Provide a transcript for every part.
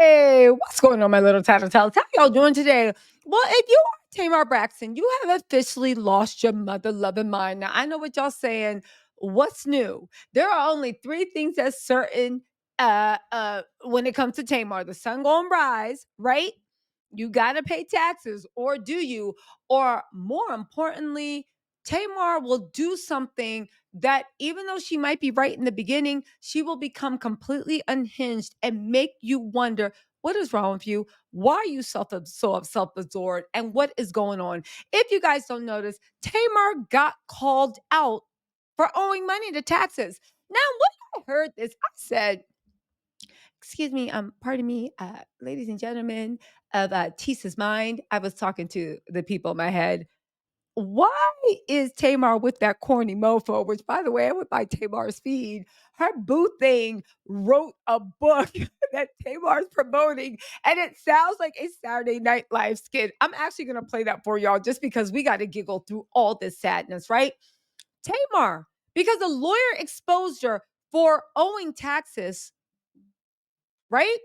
Hey, what's going on, my little tattletales? How y'all doing today? Well, if you are Tamar Braxton, you have officially lost your mother loving mind. Now, I know what y'all saying. What's new? There are only three things that's certain when it comes to Tamar. The sun gonna rise, right? You gotta pay taxes, or do you? Or more importantly, Tamar will do something that even though she might be right in the beginning, she will become completely unhinged and make you wonder what is wrong with you? Why are you so self-absorbed? And what is going on? If you guys don't notice, Tamar got called out for owing money to taxes. Now, when I heard this, I said, excuse me, pardon me, ladies and gentlemen of Tisa's mind. I was talking to the people in my head. Why is Tamar with that corny mofo? Which, by the way, I went by Tamar's feed. Her boo thing wrote a book that Tamar's promoting, and it sounds like a Saturday Night Live skit. I'm actually going to play that for y'all just because we got to giggle through all this sadness, right? Tamar, because the lawyer exposed her for owing taxes, right?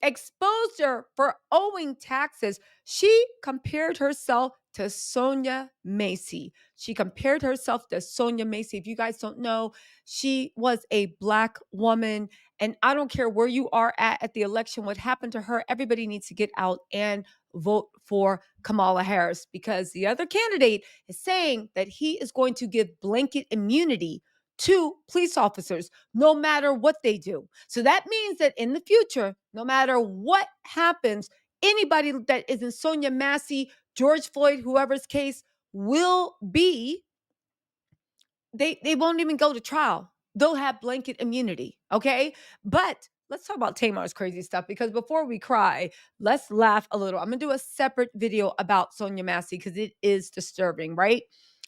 Exposed her for owing taxes. She compared herself to Sonia Macy. She compared herself to Sonia Macy. If you guys don't know, she was a Black woman. And I don't care where you are at the election, what happened to her, everybody needs to get out and vote for Kamala Harris because the other candidate is saying that he is going to give blanket immunity to police officers no matter what they do. So that means that in the future, no matter what happens, anybody that is in Sonia Massey, George Floyd, whoever's case will be, they won't even go to trial. They'll have blanket immunity. Okay. But let's talk about Tamar's crazy stuff because before we cry, let's laugh a little. I'm going to do a separate video about Sonia Massey because it is disturbing, right?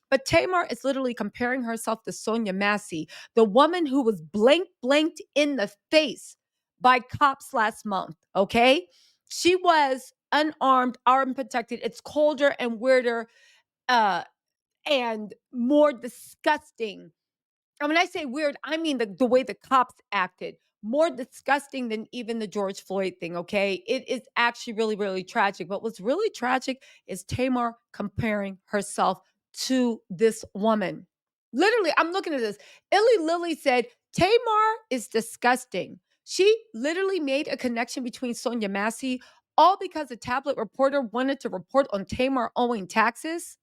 But Tamar is literally comparing herself to Sonia Massey, the woman who was blanked in the face by cops last month. Okay. She was unarmed, armed, protected. It's colder and weirder uh, and more disgusting. And when I say weird, I mean the way the cops acted. More disgusting than even the George Floyd thing, okay? It is actually really, really tragic. But what's really tragic is Tamar comparing herself to this woman. Literally, I'm looking at this. Illy Lilly said, Tamar is disgusting. She literally made a connection between Sonia Massey, all because a tablet reporter wanted to report on Tamar owing taxes.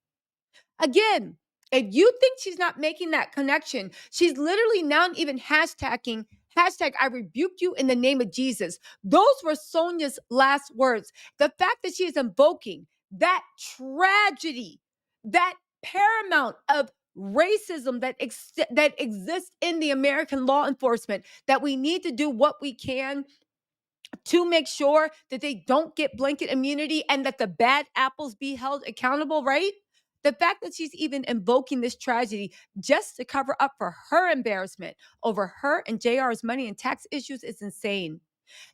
Again, if you think she's not making that connection, she's literally now even hashtag I rebuke you in the name of Jesus. Those were Sonia's last words. The fact that she is invoking that tragedy, that paramount of racism that exists in the American law enforcement, that we need to do what we can to make sure that they don't get blanket immunity and that the bad apples be held accountable, right? The fact that she's even invoking this tragedy just to cover up for her embarrassment over her and JR's money and tax issues is insane.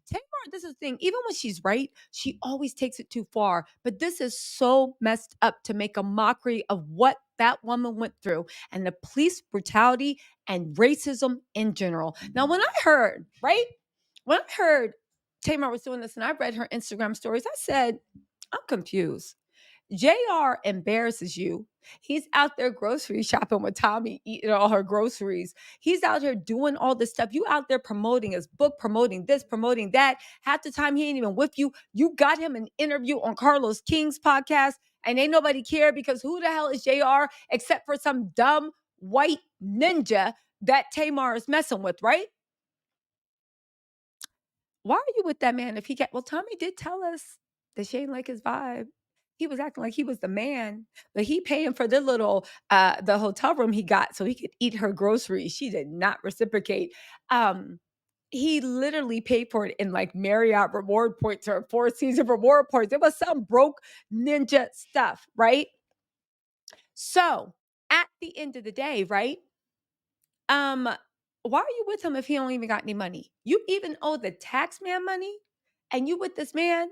Tamar, this is the thing, even when she's right, she always takes it too far. But this is so messed up to make a mockery of what that woman went through and the police brutality and racism in general. Now, when I heard, right? When I heard Tamar was doing this and I read her Instagram stories, I said, I'm confused. JR embarrasses you. He's out there grocery shopping with Tommy, eating all her groceries. He's out here doing all this stuff. You out there promoting his book, promoting this, promoting that. Half the time he ain't even with you. You got him an interview on Carlos King's podcast, and ain't nobody care because who the hell is JR except for some dumb white ninja that Tamar is messing with, right? Why are you with that man if he got well, Tommy did tell us that she ain't like his vibe. He was acting like he was the man, but he paying for the hotel room he got so he could eat her groceries. She did not reciprocate. Um, he literally paid for it in like Marriott reward points or Four Seasons reward points. It was some broke ninja stuff, right? So at the end of the day, right? Um, why are you with him if he don't even got any money? You even owe the tax man money, and you with this man.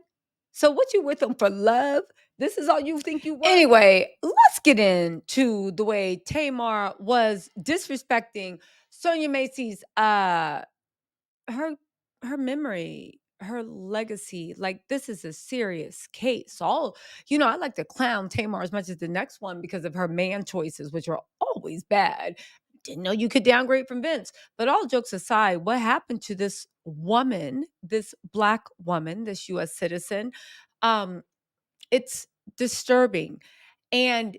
So what you with him for love? This is all you think you want. Anyway, let's get into the way Tamar was disrespecting Sonia Macy's her memory. her legacy, like, this is a serious case. I like to clown Tamar as much as the next one because of her man choices, which are always bad. Didn't know you could downgrade from Vince. But all jokes aside, what happened to this woman, this Black woman, this US citizen? Um, it's disturbing. And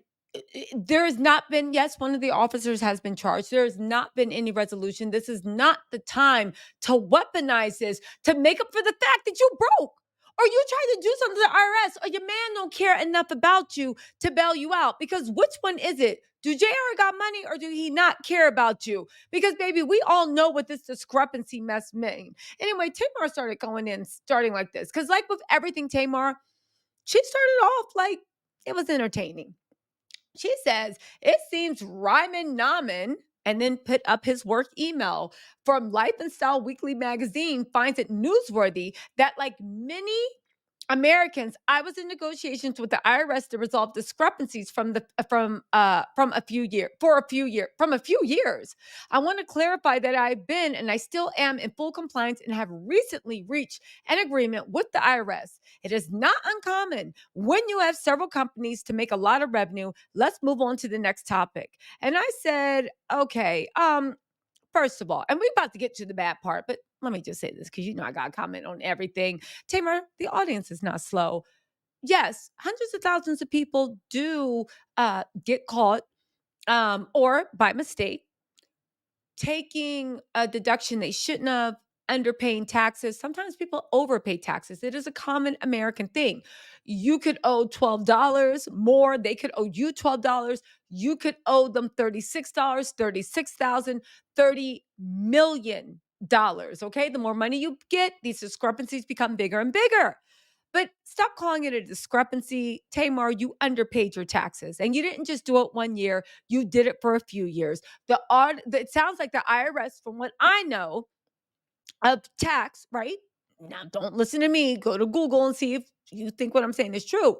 there has not been, yes, one of the officers has been charged. There has not been any resolution. This is not the time to weaponize this to make up for the fact that you broke. Or you try to do something to the IRS, or your man don't care enough about you to bail you out. Because which one is it? Do JR got money or do he not care about you? Because baby, we all know what this discrepancy mess meant. Anyway, Tamar started going in, starting like this. Because like with everything, Tamar, she started off like it was entertaining. She says, it seems Ryman Naman, and then put up his work email from Life and Style Weekly magazine, finds it newsworthy that, like many Americans, I was in negotiations with the IRS to resolve discrepancies from a few years. I want to clarify that I've been and I still am in full compliance and have recently reached an agreement with the IRS. It is not uncommon when you have several companies to make a lot of revenue. Let's move on to the next topic. And I said, okay, first of all, and we're about to get to the bad part, but let me just say this because I got to comment on everything. Tamar, the audience is not slow. Yes, hundreds of thousands of people do get caught or by mistake taking a deduction they shouldn't have, underpaying taxes. Sometimes people overpay taxes. It is a common American thing. You could owe $12 more. They could owe you $12. You could owe them $36, 36,000, $30 million. Okay. The more money you get, these discrepancies become bigger and bigger. But stop calling it a discrepancy. Tamar, you underpaid your taxes and you didn't just do it 1 year, you did it for a few years. It sounds like the IRS, from what I know of tax, right? Now, don't listen to me. Go to Google and see if you think what I'm saying is true.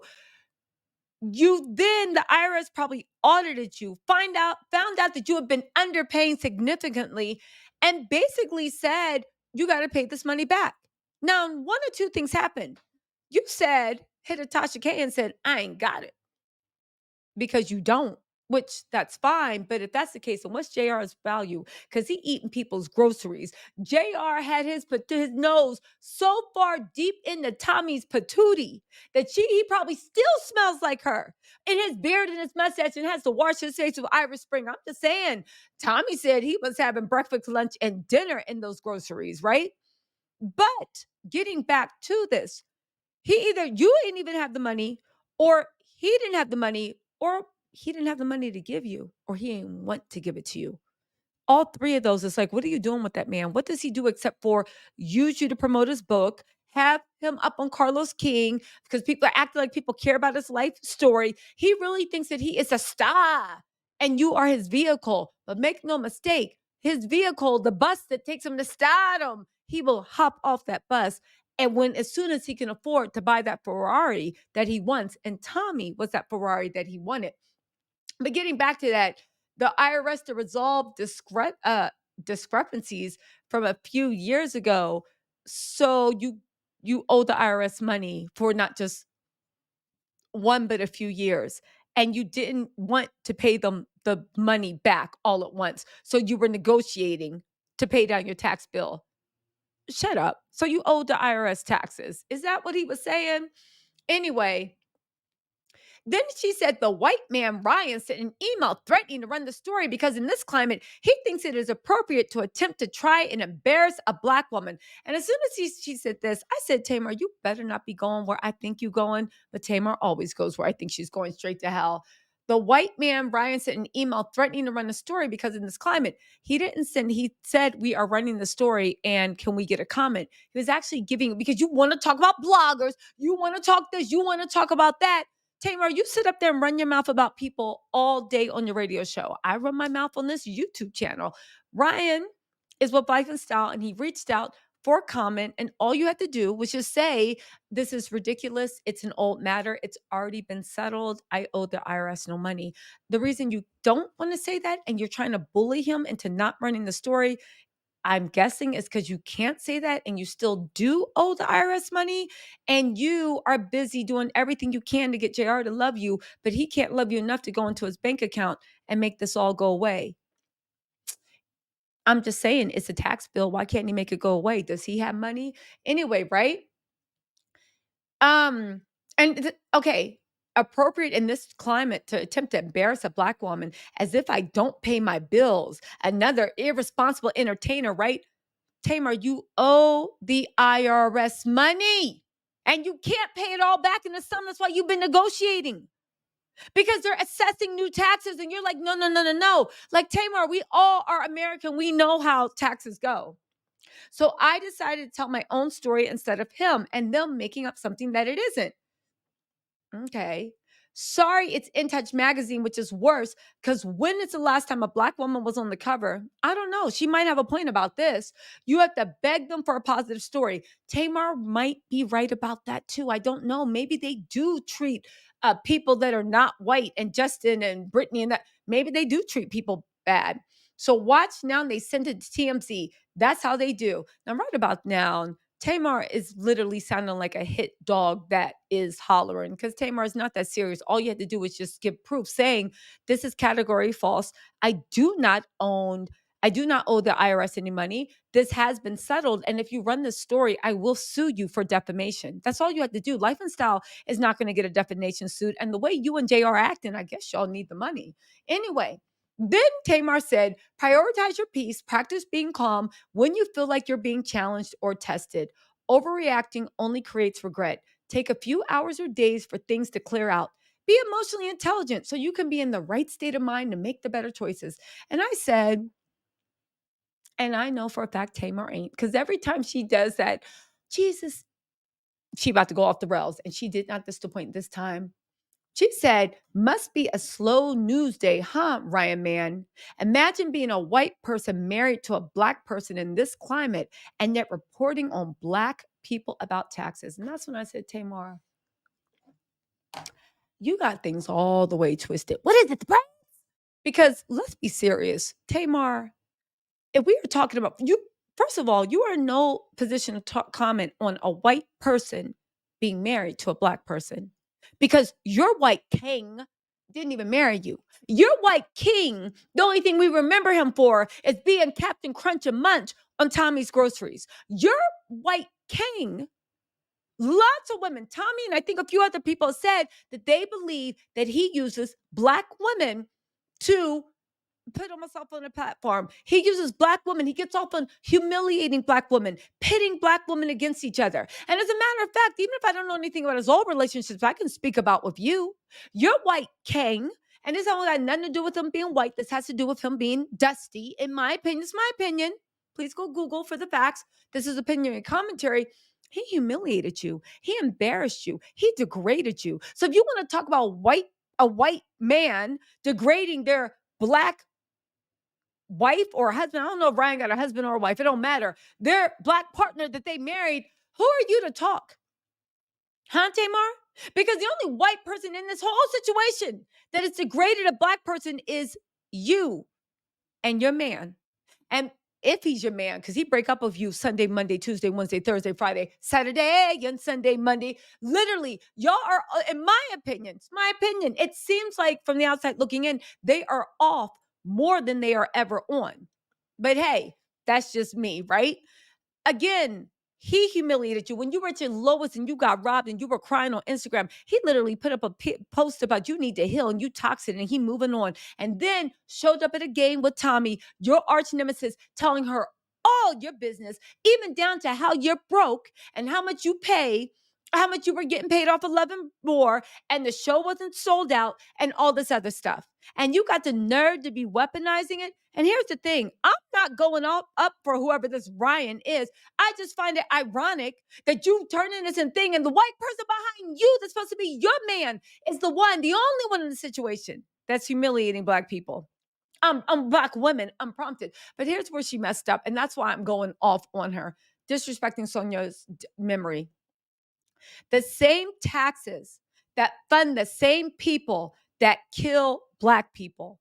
The IRS probably audited you, found out that you have been underpaying significantly, and basically said you got to pay this money back. Now, one or two things happened. You said, hit a Tasha K and said, I ain't got it because you don't, which that's fine. But if that's the case, then what's JR's value? Because he eating people's groceries. JR had his nose so far deep into Tommy's patootie that he probably still smells like her in his beard and his mustache and has to wash his face with Irish Spring. I'm just saying, Tommy said he was having breakfast, lunch, and dinner in those groceries, right? But getting back to this, you ain't even have the money, or he didn't have the money, or he didn't have the money to give you, or he didn't want to give it to you. All three of those, it's like, what are you doing with that man? What does he do except for use you to promote his book, have him up on Carlos King, because people are acting like people care about his life story. He really thinks that he is a star and you are his vehicle. But make no mistake, his vehicle, the bus that takes him to stardom, he will hop off that bus. And as soon as he can afford to buy that Ferrari that he wants, and Tommy was that Ferrari that he wanted. But getting back to that, the IRS to resolve discrepancies from a few years ago. So you owe the IRS money for not just one, but a few years. And you didn't want to pay them the money back all at once. So you were negotiating to pay down your tax bill. Shut up. So you owed the IRS taxes. Is that what he was saying? Anyway, then she said the white man Ryan sent an email threatening to run the story because in this climate, he thinks it is appropriate to attempt to try and embarrass a Black woman. And as soon as she said this, I said, Tamar, you better not be going where I think you're going. But Tamar always goes where I think she's going, straight to hell. The white man Ryan sent an email threatening to run the story because in this climate, he said, we are running the story and can we get a comment? He was actually giving, because you want to talk about bloggers, you want to talk this, you want to talk about that. Tamar, you sit up there and run your mouth about people all day on your radio show. I run my mouth on this YouTube channel. Ryan is with Life and Style, and he reached out for a comment, and all you had to do was just say, this is ridiculous. It's an old matter. It's already been settled. I owe the IRS no money. The reason you don't want to say that and you're trying to bully him into not running the story, I'm guessing it's because you can't say that and you still do owe the IRS money, and you are busy doing everything you can to get JR to love you, but he can't love you enough to go into his bank account and make this all go away. I'm just saying it's a tax bill. Why can't he make it go away? Does he have money? Anyway, right? Um, okay, appropriate in this climate to attempt to embarrass a black woman as if I don't pay my bills. Another irresponsible entertainer, right? Tamar, you owe the IRS money and you can't pay it all back in the sum. That's why you've been negotiating because they're assessing new taxes. And you're like, no, no, no, no, no. Like, Tamar, we all are American. We know how taxes go. So I decided to tell my own story instead of him and them making up something that it isn't. Okay. Sorry, it's In Touch magazine, which is worse because when is the last time a black woman was on the cover? I don't know. She might have a point about this. You have to beg them for a positive story. Tamar might be right about that too. I don't know. Maybe they do treat people that are not white, and Justin and Brittany and that. Maybe they do treat people bad. So watch now. They sent it to TMZ. That's how they do. Now, right about now, Tamar is literally sounding like a hit dog that is hollering because Tamar is not that serious. All you had to do is just give proof saying this is category false. I do not owe the IRS any money. This has been settled. And if you run this story, I will sue you for defamation. That's all you have to do. Life and Style is not going to get a defamation suit. And the way you and Jay are acting, I guess y'all need the money. Anyway, then Tamar said, prioritize your peace, practice being calm when you feel like you're being challenged or tested. Overreacting only creates regret. Take a few hours or days for things to clear out. Be emotionally intelligent so you can be in the right state of mind to make the better choices. And I said, and I know for a fact Tamar ain't, because every time she does that, Jesus, she about to go off the rails. And she did not disappoint this time. She said, must be a slow news day, huh, Ryan Man? Imagine being a white person married to a black person in this climate and yet reporting on black people about taxes. And that's when I said, Tamar, you got things all the way twisted. What is it, right? Because let's be serious, Tamar, if we were talking about you, first of all, you are in no position to comment on a white person being married to a black person because your white king didn't even marry you. Your white king, the only thing we remember him for is being Captain Crunch and Munch on Tommy's Groceries. Your white king, lots of women, Tommy and I think a few other people said that they believe that he uses black women to put himself on a platform. He uses black women. He gets off on humiliating black women, pitting black women against each other. And as a matter of fact, even if I don't know anything about his old relationships, I can speak about with you. You're white king. And this has got nothing to do with him being white. This has to do with him being dusty, in my opinion. It's my opinion. Please go Google for the facts. This is opinion and commentary. He humiliated you. He embarrassed you. He degraded you. So if you want to talk about a white man degrading their black wife or husband, I don't know if Ryan got a husband or a wife, it don't matter. Their black partner that they married, who are you to talk? Huh, Tamar? Because the only white person in this whole situation that has degraded a black person is you and your man. And if he's your man, because he break up with you Sunday, Monday, Tuesday, Wednesday, Thursday, Friday, Saturday, and Sunday, Monday. Literally, y'all are, in my opinion, it's my opinion. It seems like from the outside looking in, they are off more than they are ever on. But hey, that's just me, right? Again, he humiliated you when you were at your lowest and you got robbed and you were crying on Instagram. He literally put up a post about you need to heal and you toxic and he moving on. And then showed up at a game with Tommy, your arch nemesis, telling her all your business, even down to how you're broke and how much you pay, how much you were getting paid off 11 more, and the show wasn't sold out and all this other stuff. And you got the nerve to be weaponizing it. And here's the thing, I'm not going up for whoever this Ryan is. I just find it ironic that you turn in this thing and the white person behind you that's supposed to be your man is the only one in the situation that's humiliating black people. Black women unprompted. But here's where she messed up. And that's why I'm going off on her, disrespecting Sonia's memory. The same taxes that fund the same people that kill black people.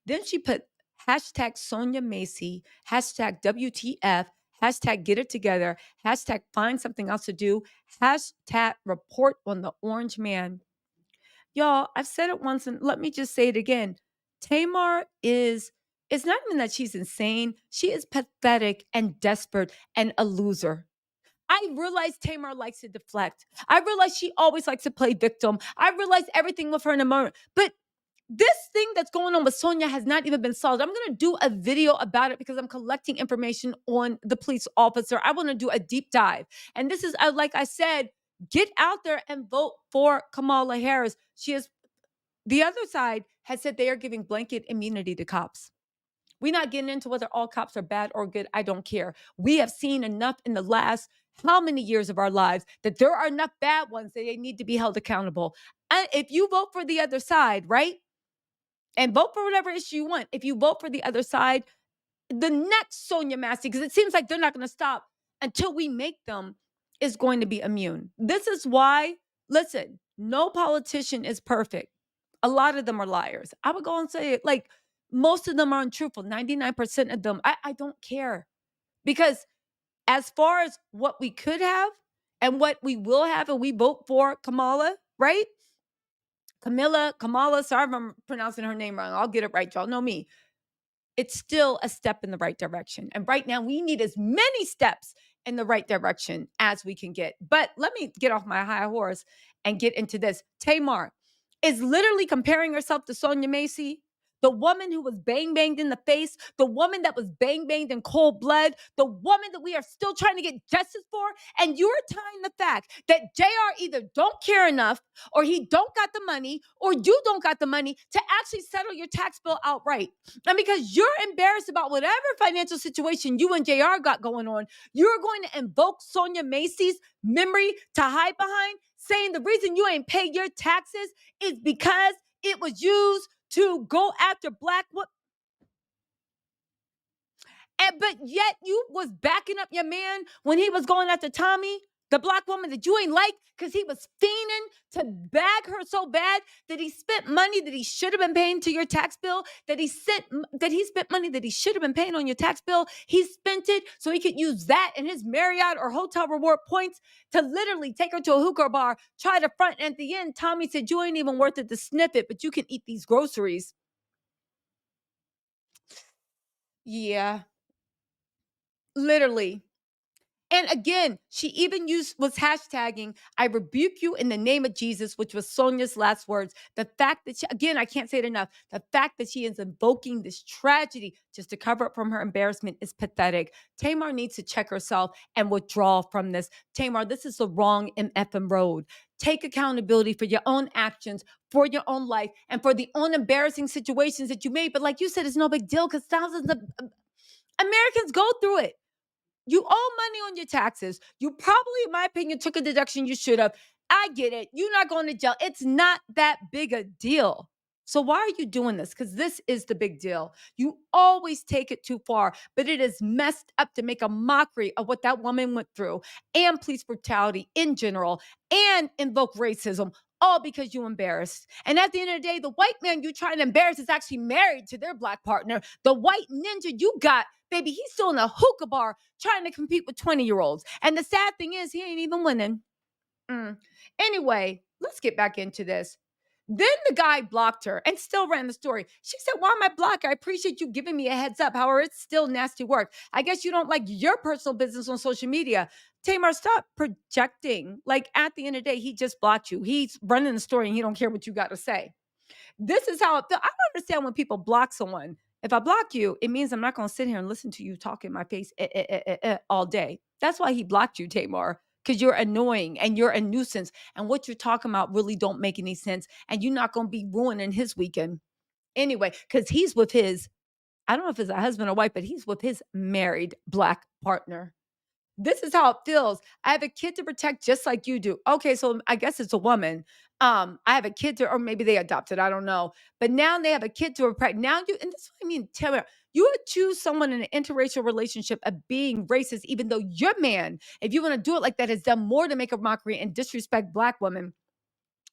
Then she put hashtag Sonia Macy, hashtag WTF, hashtag get it together, hashtag find something else to do, hashtag report on the orange man. Y'all, I've said it once and let me just say it again. Tamar is, it's not even that she's insane. She is pathetic and desperate and a loser. I realize Tamar likes to deflect. I realize she always likes to play victim. I realize everything with her in a moment. But this thing that's going on with Sonia has not even been solved. I'm going to do a video about it because I'm collecting information on the police officer. I want to do a deep dive. And this is, like I said, get out there and vote for Kamala Harris. She is, the other side has said they are giving blanket immunity to cops. We're not getting into whether all cops are bad or good. I don't care. We have seen enough in the last how many years of our lives that there are enough bad ones that they need to be held accountable. And if you vote for the other side, right? And vote for whatever issue you want. If you vote for the other side, the next Sonia Massey, because it seems like they're not going to stop until we make them, is going to be immune. This is why, listen, no politician is perfect. A lot of them are liars. I would go and say it like most of them are untruthful. 99% of them, I don't care. Because as far as what we could have and what we will have, and we vote for Kamala, right? Kamala, sorry if I'm pronouncing her name wrong. I'll get it right. Y'all know me. It's still a step in the right direction. And right now, we need as many steps in the right direction as we can get. But let me get off my high horse and get into this. Tamar is literally comparing herself to Sonia Macy, the woman who was bang banged in the face, the woman that was bang banged in cold blood, the woman that we are still trying to get justice for. And you're tying the fact that JR either don't care enough or he don't got the money or you don't got the money to actually settle your tax bill outright. And because you're embarrassed about whatever financial situation you and JR got going on, you're going to invoke Sonia Macy's memory to hide behind, saying the reason you ain't paid your taxes is because it was used to go after black women. But yet you was backing up your man when he was going after Tommy, the black woman that you ain't like, because he was fiending to bag her so bad that he spent money that he should have been paying to your tax bill, that he spent money that he should have been paying on your tax bill. He spent it so he could use that and his Marriott or hotel reward points to literally take her to a hookah bar, try to front. And at the end, Tommy said, you ain't even worth it to sniff it, but you can eat these groceries. Yeah, literally. And again, she even was hashtagging, I rebuke you in the name of Jesus, which was Sonia's last words. The fact that again, I can't say it enough. The fact that she is invoking this tragedy just to cover up from her embarrassment is pathetic. Tamar needs to check herself and withdraw from this. Tamar, this is the wrong MFM road. Take accountability for your own actions, for your own life, and for the own embarrassing situations that you made. But like you said, it's no big deal because thousands of Americans go through it. You owe money on your taxes. You probably, in my opinion, took a deduction you should have. I get it. You're not going to jail. It's not that big a deal. So why are you doing this? Because this is the big deal. You always take it too far, but it is messed up to make a mockery of what that woman went through and police brutality in general and invoke racism, all because you embarrassed. And at the end of the day, the white man you trying to embarrass is actually married to their black partner. The white ninja you got, baby, he's still in a hookah bar trying to compete with 20-year-olds. And the sad thing is, he ain't even winning. Anyway, let's get back into this. Then the guy blocked her and still ran the story. She said, why am I blocked? I appreciate you giving me a heads up. However, it's still nasty work. I guess you don't like your personal business on social media. Tamar, stop projecting. Like at the end of the day, he just blocked you. He's running the story and he don't care what you got to say. This is how it feels. I don't understand when people block someone. If I block you, it means I'm not going to sit here and listen to you talk in my face all day. That's why he blocked you, Tamar, because you're annoying and you're a nuisance. And what you're talking about really don't make any sense. And you're not going to be ruining his weekend anyway, because he's with his, I don't know if it's a husband or wife, but he's with his married black partner. This is how it feels. I have a kid to protect just like you do. Okay, so I guess it's a woman. I have a kid to, or maybe they adopted, I don't know. But now they have a kid to protect. Now you, and this is what I mean, tell me, you would choose someone in an interracial relationship of being racist, even though your man, if you want to do it like that, has done more to make a mockery and disrespect black women.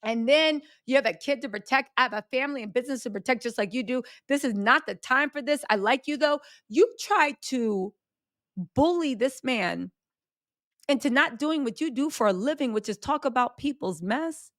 And then you have a kid to protect. I have a family and business to protect just like you do. This is not the time for this. I like you though. You tried to bully this man into not doing what you do for a living, which is talk about people's mess.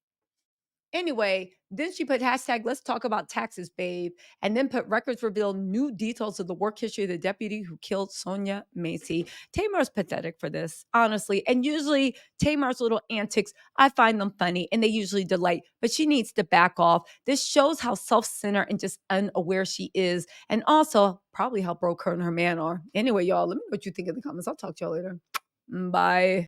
Anyway, then she put hashtag let's talk about taxes, babe. And then put records reveal new details of the work history of the deputy who killed Sonia Macy. Tamar's pathetic for this, honestly. And usually Tamar's little antics, I find them funny and they usually delight, but she needs to back off. This shows how self-centered and just unaware she is. And also probably how broke her and her man are. Anyway, y'all, let me know what you think in the comments. I'll talk to y'all later. Bye.